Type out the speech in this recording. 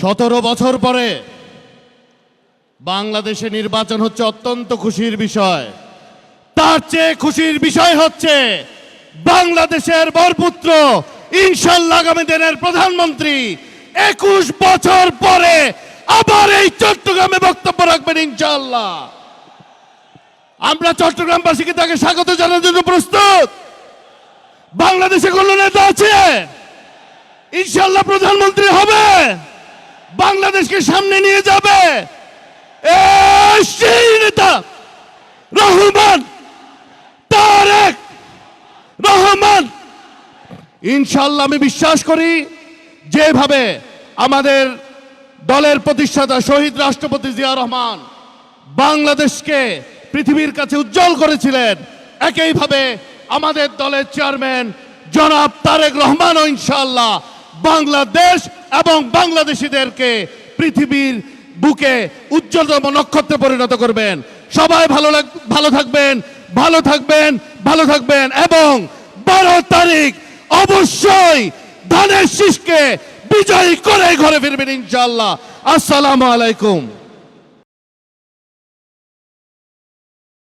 17 বছর পরে বাংলাদেশে নির্বাচন হচ্ছে অত্যন্ত খুশির বিষয়। তার চেয়ে খুশির বিষয় হচ্ছে বাংলাদেশের বরপুত্র ইনশাআল্লাহ আগামী দিনের প্রধানমন্ত্রী 21 বছর পরে আবার এই চট্টগ্রামে বক্তব্য রাখবেন ইনশাআল্লাহ। আমরা চট্টগ্রামবাসীকে তাকে স্বাগত জানানোর জন্য প্রস্তুত। বাংলাদেশে কোন নেতা আছে ইনশাআল্লাহ প্রধানমন্ত্রী হবে, বাংলাদেশকে সামনে নিয়ে যাবে সেই নেতা রহমান তারেক রহমান। ইনশাআল্লাহ আমি বিশ্বাস করি যেভাবে আমাদের দলের প্রতিষ্ঠাতা শহীদ রাষ্ট্রপতি জিয়া রহমান বাংলাদেশকে পৃথিবীর কাছে উজ্জ্বল করেছিলেন, একইভাবে আমাদের দলের চেয়ারম্যান জনাব তারেক রহমানও ইনশাআল্লাহ বাংলাদেশ এবং বাংলাদেশিদেরকে পৃথিবীর বুকে উজ্জ্বলতম নক্ষত্রে পরিণত করবেন। সবাই ভালো থাকবেন, ভালো থাকবেন, ভালো থাকবেন এবং 12 তারিখ অবশ্যই ধানের শীষকে বিজয়ী করে ঘরে ফিরবেন ইনশাআল্লাহ। আসসালামু আলাইকুম।